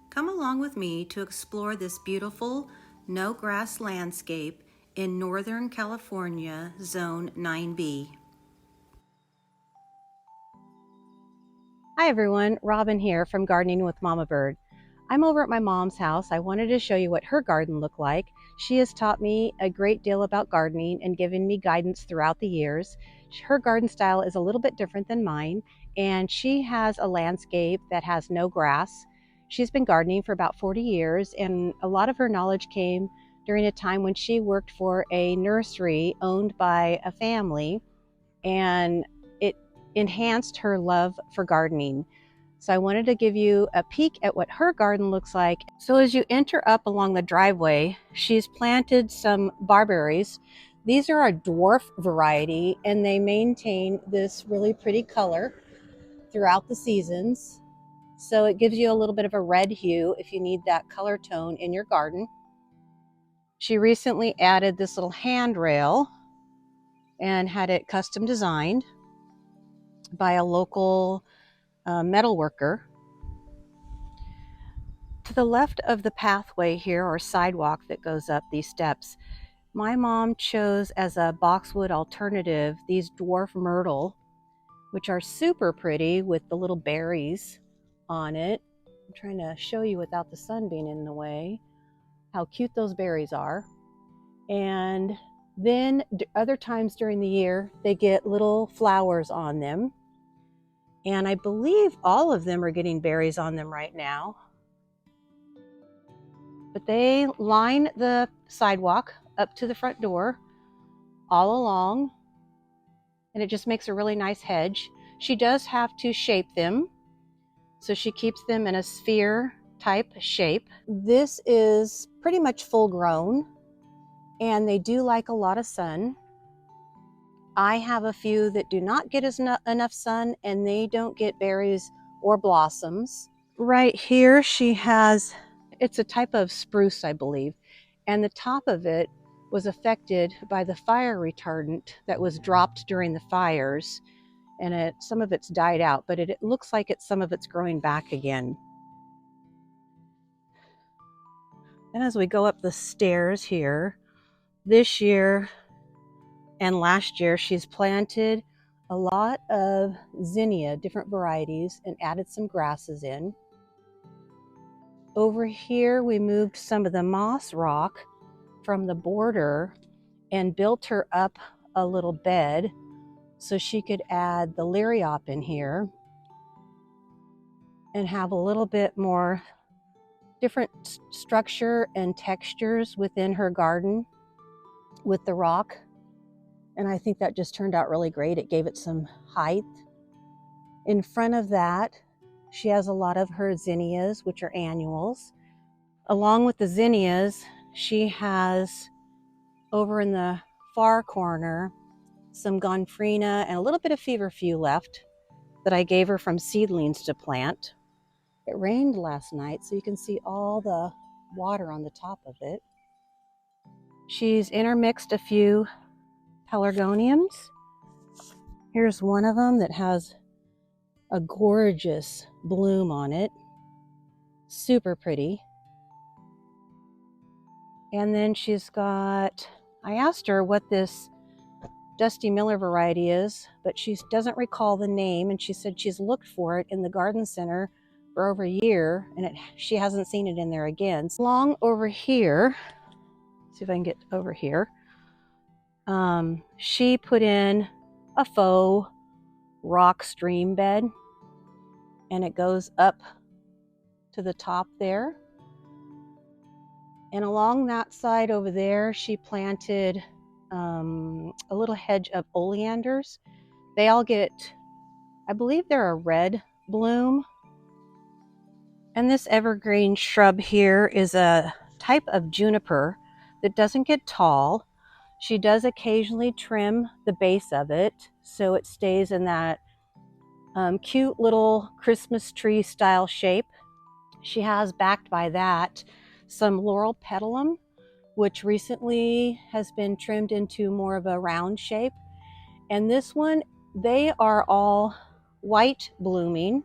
Come along with me to explore this beautiful no-grass landscape in Northern California, Zone 9B. Hi everyone, Robin here from Gardening with Mama Bird. I'm over at my mom's house. I wanted to show you what her garden looked like. She has taught me a great deal about gardening and given me guidance throughout the years. Her garden style is a little bit different than mine, and she has a landscape that has no grass. She's been gardening for about 40 years, and a lot of her knowledge came during a time when she worked for a nursery owned by a family, and it enhanced her love for gardening. So I wanted to give you a peek at what her garden looks like. So as you enter up along the driveway, she's planted some barberries. These are a dwarf variety, and they maintain this really pretty color throughout the seasons. So it gives you a little bit of a red hue if you need that color tone in your garden. She recently added this little handrail and had it custom designed by a local metal worker. To the left of the pathway here, or sidewalk that goes up these steps, my mom chose as a boxwood alternative these dwarf myrtle, which are super pretty with the little berries on it. I'm trying to show you without the sun being in the way how cute those berries are. And then other times during the year, they get little flowers on them. And I believe all of them are getting berries on them right now. But they line the sidewalk up to the front door all along, and it just makes a really nice hedge. She does have to shape them, so she keeps them in a sphere type shape. This is pretty much full grown, and they do like a lot of sun. I have a few that do not get enough sun, and they don't get berries or blossoms. Right here she has, it's a type of spruce, I believe, and the top of it was affected by the fire retardant that was dropped during the fires, and some of it's died out, but it looks like some of it's growing back again. And as we go up the stairs here, this year and last year, she's planted a lot of zinnia, different varieties, and added some grasses in. Over here, we moved some of the moss rock from the border and built her up a little bed so she could add the liriop in here and have a little bit more different structure and textures within her garden with the rock. And I think that just turned out really great. It gave it some height. In front of that, she has a lot of her zinnias, which are annuals. Along with the zinnias, she has over in the far corner some gomphrena and a little bit of feverfew left that I gave her from seedlings to plant. It rained last night, so you can see all the water on the top of it. She's intermixed a few pelargoniums. Here's one of them that has a gorgeous bloom on it. Super pretty. And then she's got, I asked her what this Dusty Miller variety is, but she doesn't recall the name, and she said she's looked for it in the garden center for over a year, and she hasn't seen it in there again. Along over here, see if I can get over here, she put in a faux rock stream bed, and it goes up to the top there. And along that side over there, she planted a little hedge of oleanders. They all get, I believe they're a red bloom. And this evergreen shrub here is a type of juniper that doesn't get tall. She does occasionally trim the base of it so it stays in that cute little Christmas tree style shape. She has, backed by that, some laurel petalum, which recently has been trimmed into more of a round shape. And this one, they are all white blooming.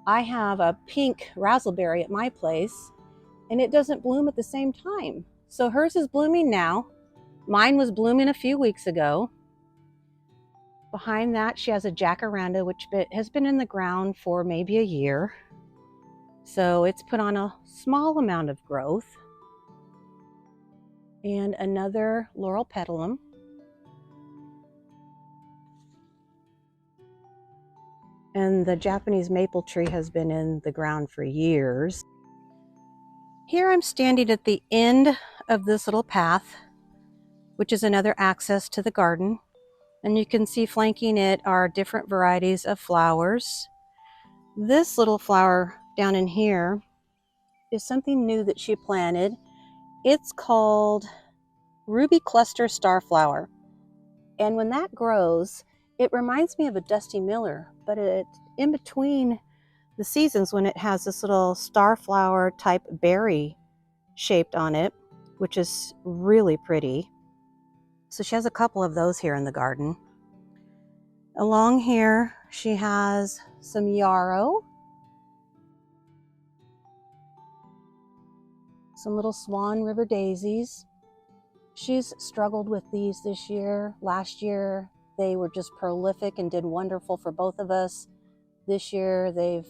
I have a pink razzleberry at my place, and it doesn't bloom at the same time. So hers is blooming now. Mine was blooming a few weeks ago. Behind that, she has a jacaranda, which has been in the ground for maybe a year. So it's put on a small amount of growth. And another laurel petalum. And the Japanese maple tree has been in the ground for years. Here I'm standing at the end of this little path, which is another access to the garden. And you can see flanking it are different varieties of flowers. This little flower down in here is something new that she planted. It's called Ruby Cluster Starflower. And when that grows, it reminds me of a Dusty Miller, but it's in between the seasons when it has this little starflower type berry shaped on it, which is really pretty. So she has a couple of those here in the garden. Along here, she has some yarrow, some little Swan River daisies. She's struggled with these this year. Last year, they were just prolific and did wonderful for both of us. This year, they've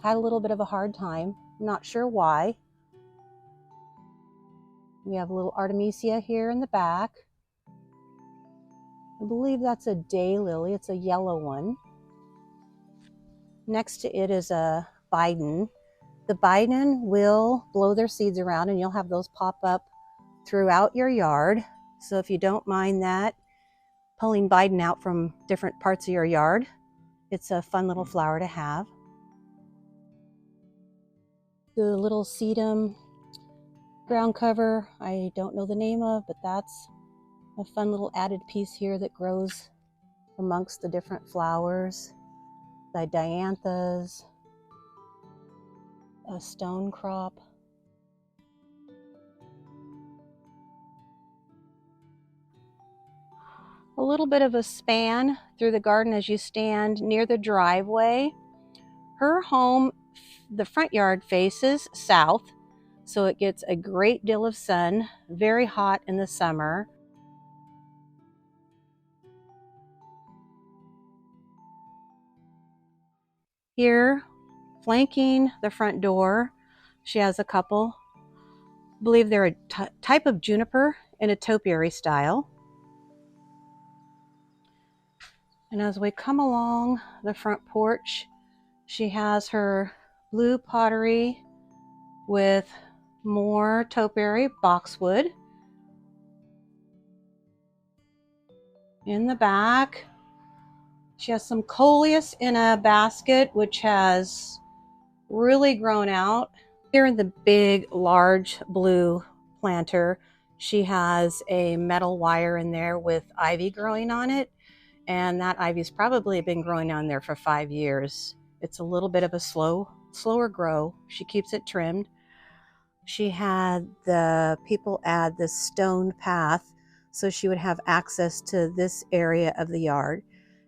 had a little bit of a hard time. I'm not sure why. We have a little Artemisia here in the back. I believe that's a daylily. It's a yellow one. Next to it is a Biden. The Biden will blow their seeds around, and you'll have those pop up throughout your yard. So if you don't mind that, pulling Biden out from different parts of your yard, it's a fun little flower to have. The little sedum ground cover, I don't know the name of, but that's a fun little added piece here that grows amongst the different flowers. The dianthus, a stone crop. A little bit of a span through the garden as you stand near the driveway. Her home, the front yard faces south, so it gets a great deal of sun, very hot in the summer. Here, flanking the front door, she has a couple. I believe they're a type of juniper in a topiary style. And as we come along the front porch, she has her blue pottery with more topiary boxwood. In the back, she has some coleus in a basket, which has really grown out. Here in the big, large blue planter, she has a metal wire in there with ivy growing on it. And that ivy's probably been growing on there for 5 years. It's a little bit of a slower grow. She keeps it trimmed. She had the people add this stone path so she would have access to this area of the yard.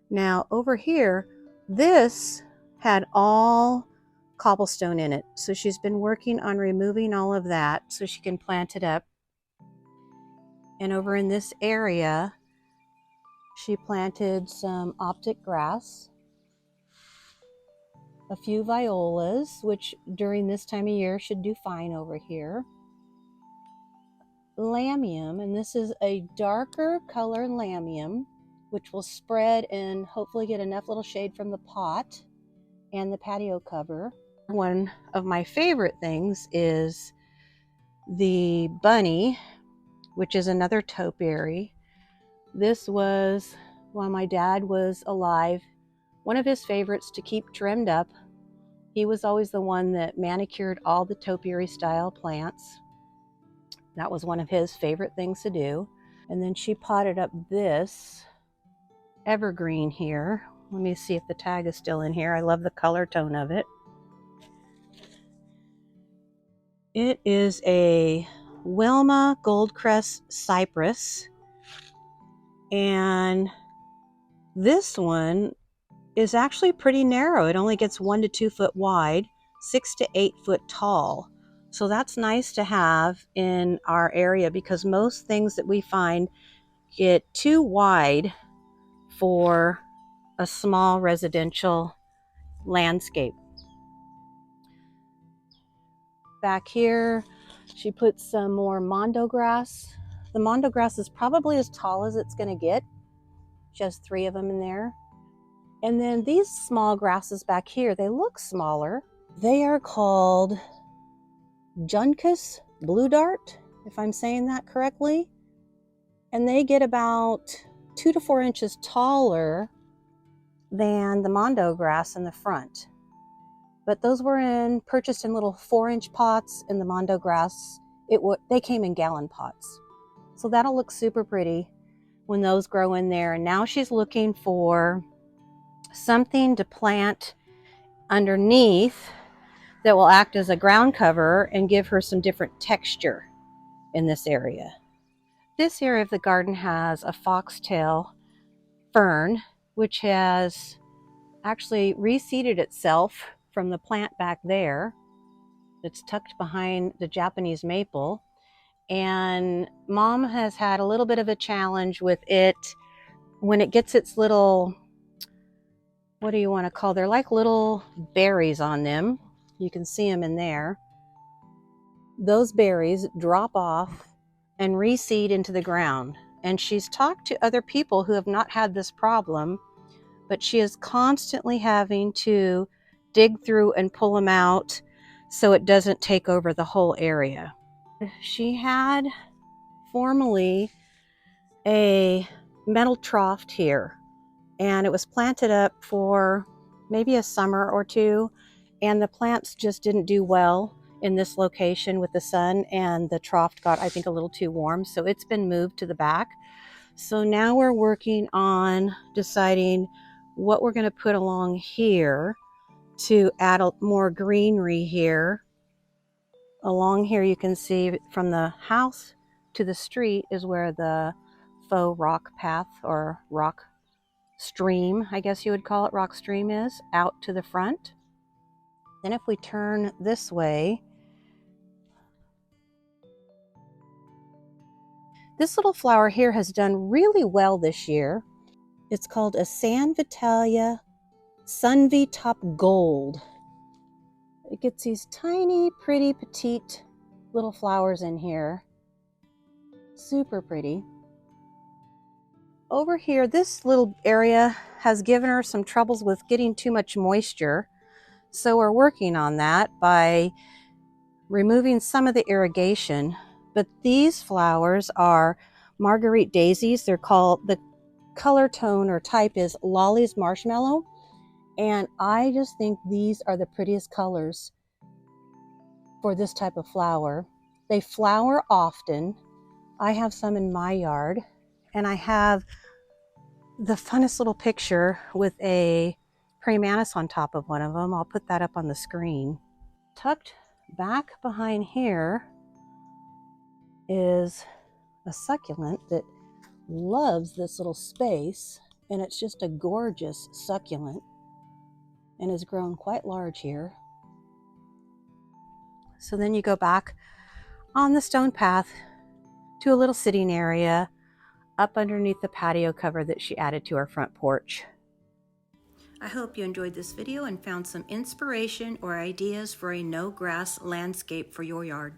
Now over here, this had all cobblestone in it. So she's been working on removing all of that so she can plant it up. And over in this area, she planted some optic grass, a few violas, which during this time of year should do fine over here. Lamium, and this is a darker color lamium, which will spread and hopefully get enough little shade from the pot and the patio cover. One of my favorite things is the bunny, which is another topiary. This was, while my dad was alive, one of his favorites to keep trimmed up. He was always the one that manicured all the topiary style plants. That was one of his favorite things to do. And then she potted up this evergreen here. Let me see if the tag is still in here. I love the color tone of it. It is a Wilma Goldcrest Cypress. And this one is actually pretty narrow. It only gets 1 to 2 foot wide, 6 to 8 foot tall. So that's nice to have in our area because most things that we find get too wide for a small residential landscape. Back here, she put some more mondo grass. The mondo grass is probably as tall as it's going to get. She has 3 of them in there. And then these small grasses back here, they look smaller. They are called Juncus Blue Dart, if I'm saying that correctly. And they get about 2 to 4 inches taller than the mondo grass in the front. But those were purchased in little 4-inch pots, and the mondo grass, they came in gallon pots. So that'll look super pretty when those grow in there. And now she's looking for something to plant underneath that will act as a ground cover and give her some different texture in this area. This area of the garden has a foxtail fern, which has actually reseeded itself from the plant back there. It's tucked behind the Japanese maple. And Mom has had a little bit of a challenge with it when it gets its little, what do you want to call, they're like little berries on them. You can see them in there. Those berries drop off and reseed into the ground. And she's talked to other people who have not had this problem, but she is constantly having to dig through and pull them out so it doesn't take over the whole area. She had formerly a metal trough here, and it was planted up for maybe a summer or two, and the plants just didn't do well in this location with the sun, and the trough got, I think, a little too warm, so it's been moved to the back. So now we're working on deciding what we're going to put along here to add more greenery here. Along here you can see from the house to the street is where the faux rock path or rock stream, I guess you would call it, rock stream is, out to the front. Then if we turn this way, this little flower here has done really well this year. It's called a San Vitalia Sunvi Top Gold. It gets these tiny, pretty, petite little flowers in here. Super pretty. Over here, this little area has given her some troubles with getting too much moisture. So we're working on that by removing some of the irrigation. But these flowers are Marguerite daisies. They're called, the color tone or type is Lolly's Marshmallow. And I just think these are the prettiest colors for this type of flower. They flower often. I have some in my yard, and I have the funnest little picture with a praying mantis on top of one of them. I'll put that up on the screen. Tucked back behind here is a succulent that loves this little space, and it's just a gorgeous succulent and has grown quite large here. So then you go back on the stone path to a little sitting area up underneath the patio cover that she added to our front porch. I hope you enjoyed this video and found some inspiration or ideas for a no-grass landscape for your yard.